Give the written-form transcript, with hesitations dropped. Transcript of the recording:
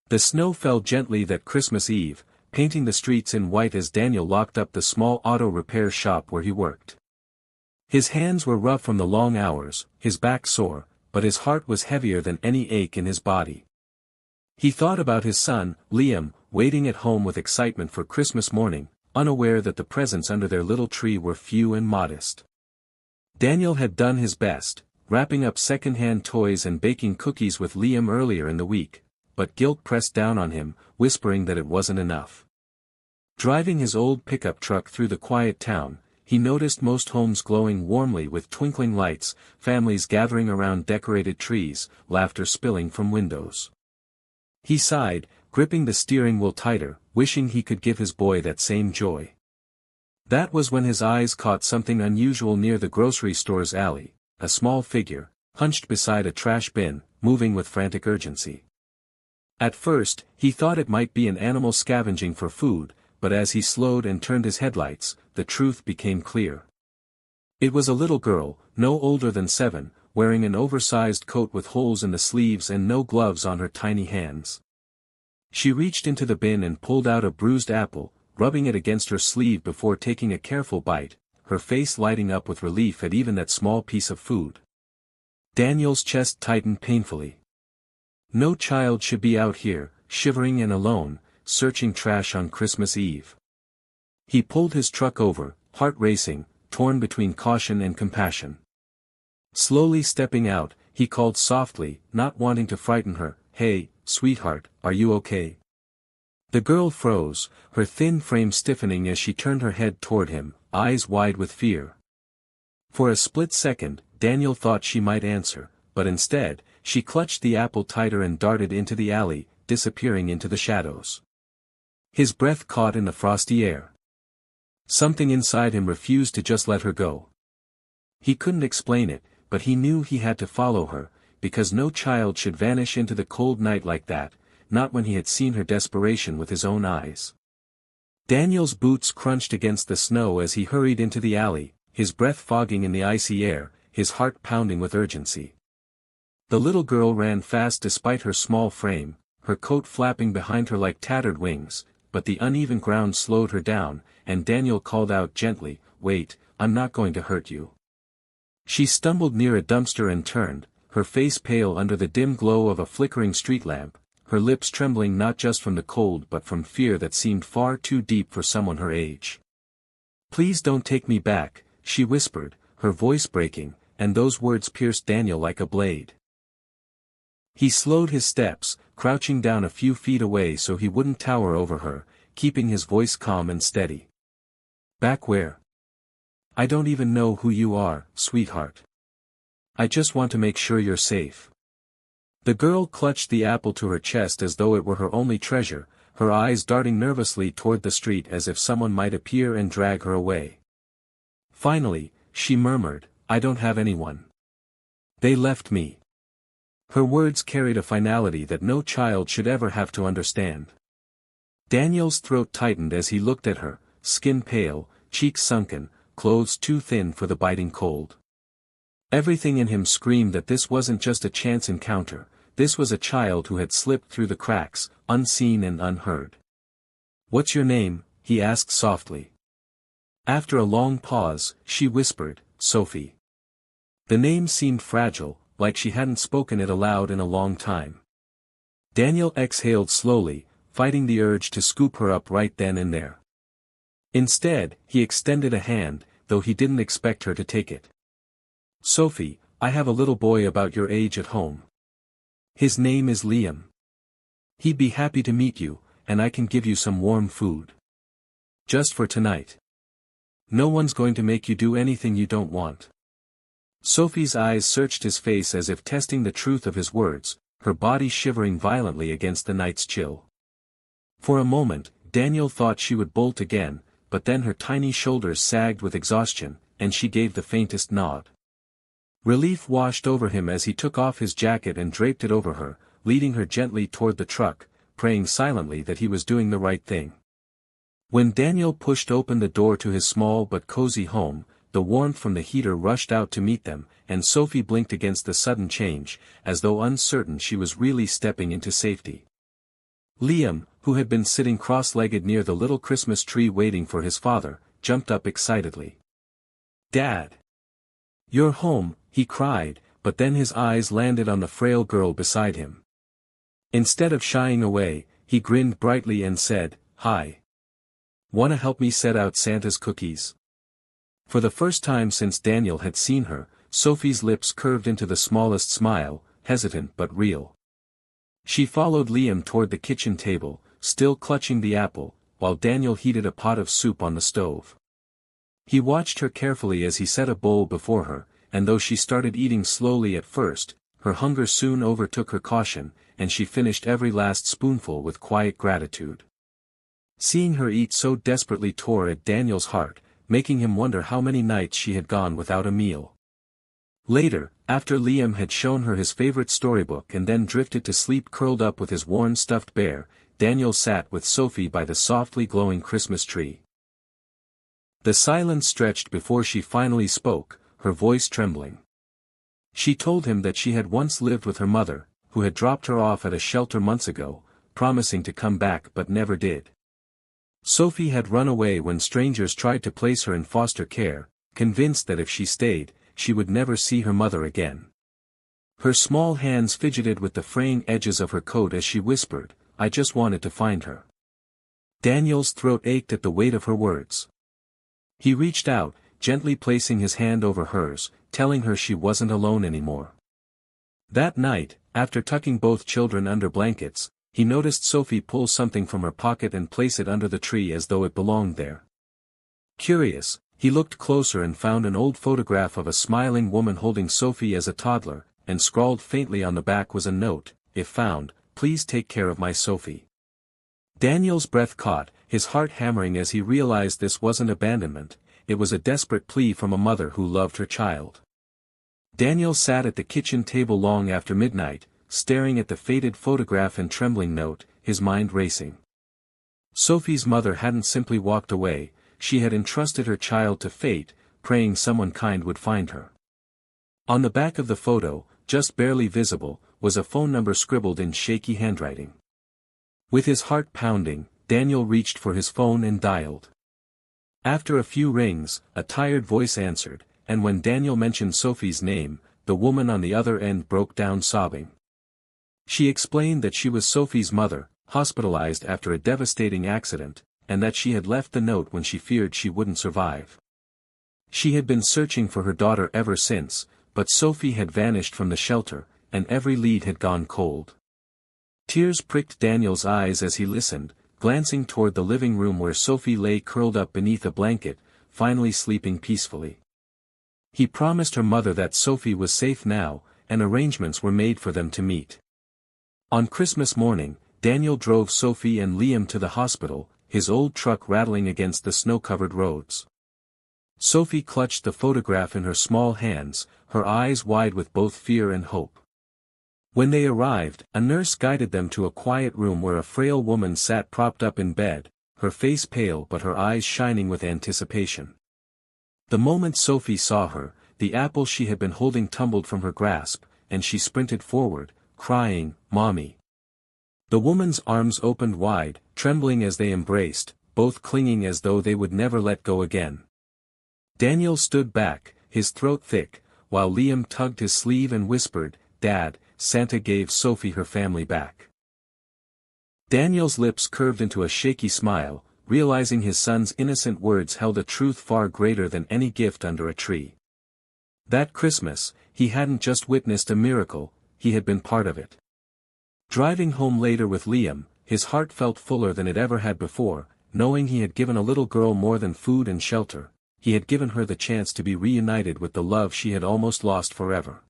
The snow fell gently that Christmas Eve, painting the streets in white as Daniel locked up the small auto repair shop where he worked. His hands were rough from the long hours, his back sore, but his heart was heavier than any ache in his body. He thought about his son, Liam, waiting at home with excitement for Christmas morning, unaware that the presents under their little tree were few and modest. Daniel had done his best, wrapping up second-hand toys and baking cookies with Liam earlier in the week, but guilt pressed down on him, whispering that it wasn't enough. Driving his old pickup truck through the quiet town, he noticed most homes glowing warmly with twinkling lights, families gathering around decorated trees, laughter spilling from windows. He sighed, gripping the steering wheel tighter, wishing he could give his boy that same joy. That was when his eyes caught something unusual near the grocery store's alley, a small figure, hunched beside a trash bin, moving with frantic urgency. At first, he thought it might be an animal scavenging for food, but as he slowed and turned his headlights, the truth became clear. It was a little girl, no older than 7, wearing an oversized coat with holes in the sleeves and no gloves on her tiny hands. She reached into the bin and pulled out a bruised apple, rubbing it against her sleeve before taking a careful bite, her face lighting up with relief at even that small piece of food. Daniel's chest tightened painfully. No child should be out here, shivering and alone, searching trash on Christmas Eve. He pulled his truck over, heart racing, torn between caution and compassion. Slowly stepping out, he called softly, not wanting to frighten her, "Hey, sweetheart, are you okay?" The girl froze, her thin frame stiffening as she turned her head toward him, eyes wide with fear. For a split second, Daniel thought she might answer, but instead, she clutched the apple tighter and darted into the alley, disappearing into the shadows. His breath caught in the frosty air. Something inside him refused to just let her go. He couldn't explain it, but he knew he had to follow her, because no child should vanish into the cold night like that, not when he had seen her desperation with his own eyes. Daniel's boots crunched against the snow as he hurried into the alley, his breath fogging in the icy air, his heart pounding with urgency. The little girl ran fast despite her small frame, her coat flapping behind her like tattered wings, but the uneven ground slowed her down, and Daniel called out gently, "Wait, I'm not going to hurt you." She stumbled near a dumpster and turned, her face pale under the dim glow of a flickering street lamp, her lips trembling not just from the cold but from fear that seemed far too deep for someone her age. "Please don't take me back," she whispered, her voice breaking, and those words pierced Daniel like a blade. He slowed his steps, crouching down a few feet away so he wouldn't tower over her, keeping his voice calm and steady. "Back where? I don't even know who you are, sweetheart. I just want to make sure you're safe." The girl clutched the apple to her chest as though it were her only treasure, her eyes darting nervously toward the street as if someone might appear and drag her away. Finally, she murmured, "I don't have anyone. They left me." Her words carried a finality that no child should ever have to understand. Daniel's throat tightened as he looked at her, skin pale, cheeks sunken, clothes too thin for the biting cold. Everything in him screamed that this wasn't just a chance encounter, this was a child who had slipped through the cracks, unseen and unheard. "What's your name?" he asked softly. After a long pause, she whispered, "Sophie." The name seemed fragile, like she hadn't spoken it aloud in a long time. Daniel exhaled slowly, fighting the urge to scoop her up right then and there. Instead, he extended a hand, though he didn't expect her to take it. "Sophie, I have a little boy about your age at home. His name is Liam. He'd be happy to meet you, and I can give you some warm food. Just for tonight. No one's going to make you do anything you don't want." Sophie's eyes searched his face as if testing the truth of his words, her body shivering violently against the night's chill. For a moment, Daniel thought she would bolt again, but then her tiny shoulders sagged with exhaustion, and she gave the faintest nod. Relief washed over him as he took off his jacket and draped it over her, leading her gently toward the truck, praying silently that he was doing the right thing. When Daniel pushed open the door to his small but cozy home, the warmth from the heater rushed out to meet them, and Sophie blinked against the sudden change, as though uncertain she was really stepping into safety. Liam, who had been sitting cross-legged near the little Christmas tree waiting for his father, jumped up excitedly. "Dad! You're home," he cried, but then his eyes landed on the frail girl beside him. Instead of shying away, he grinned brightly and said, "Hi. Wanna help me set out Santa's cookies?" For the first time since Daniel had seen her, Sophie's lips curved into the smallest smile, hesitant but real. She followed Liam toward the kitchen table, still clutching the apple, while Daniel heated a pot of soup on the stove. He watched her carefully as he set a bowl before her, and though she started eating slowly at first, her hunger soon overtook her caution, and she finished every last spoonful with quiet gratitude. Seeing her eat so desperately tore at Daniel's heart, making him wonder how many nights she had gone without a meal. Later, after Liam had shown her his favorite storybook and then drifted to sleep curled up with his worn stuffed bear, Daniel sat with Sophie by the softly glowing Christmas tree. The silence stretched before she finally spoke, her voice trembling. She told him that she had once lived with her mother, who had dropped her off at a shelter months ago, promising to come back but never did. Sophie had run away when strangers tried to place her in foster care, convinced that if she stayed, she would never see her mother again. Her small hands fidgeted with the fraying edges of her coat as she whispered, "I just wanted to find her." Daniel's throat ached at the weight of her words. He reached out, gently placing his hand over hers, telling her she wasn't alone anymore. That night, after tucking both children under blankets, he noticed Sophie pull something from her pocket and place it under the tree as though it belonged there. Curious, he looked closer and found an old photograph of a smiling woman holding Sophie as a toddler, and scrawled faintly on the back was a note, "If found, please take care of my Sophie." Daniel's breath caught, his heart hammering as he realized this wasn't abandonment, it was a desperate plea from a mother who loved her child. Daniel sat at the kitchen table long after midnight, staring at the faded photograph and trembling note, his mind racing. Sophie's mother hadn't simply walked away, she had entrusted her child to fate, praying someone kind would find her. On the back of the photo, just barely visible, was a phone number scribbled in shaky handwriting. With his heart pounding, Daniel reached for his phone and dialed. After a few rings, a tired voice answered, and when Daniel mentioned Sophie's name, the woman on the other end broke down sobbing. She explained that she was Sophie's mother, hospitalized after a devastating accident, and that she had left the note when she feared she wouldn't survive. She had been searching for her daughter ever since, but Sophie had vanished from the shelter, and every lead had gone cold. Tears pricked Daniel's eyes as he listened, glancing toward the living room where Sophie lay curled up beneath a blanket, finally sleeping peacefully. He promised her mother that Sophie was safe now, and arrangements were made for them to meet. On Christmas morning, Daniel drove Sophie and Liam to the hospital, his old truck rattling against the snow-covered roads. Sophie clutched the photograph in her small hands, her eyes wide with both fear and hope. When they arrived, a nurse guided them to a quiet room where a frail woman sat propped up in bed, her face pale but her eyes shining with anticipation. The moment Sophie saw her, the apple she had been holding tumbled from her grasp, and she sprinted forward, crying, "Mommy." The woman's arms opened wide, trembling as they embraced, both clinging as though they would never let go again. Daniel stood back, his throat thick, while Liam tugged his sleeve and whispered, "Dad, Santa gave Sophie her family back." Daniel's lips curved into a shaky smile, realizing his son's innocent words held a truth far greater than any gift under a tree. That Christmas, he hadn't just witnessed a miracle, he had been part of it. Driving home later with Liam, his heart felt fuller than it ever had before, knowing he had given a little girl more than food and shelter, he had given her the chance to be reunited with the love she had almost lost forever.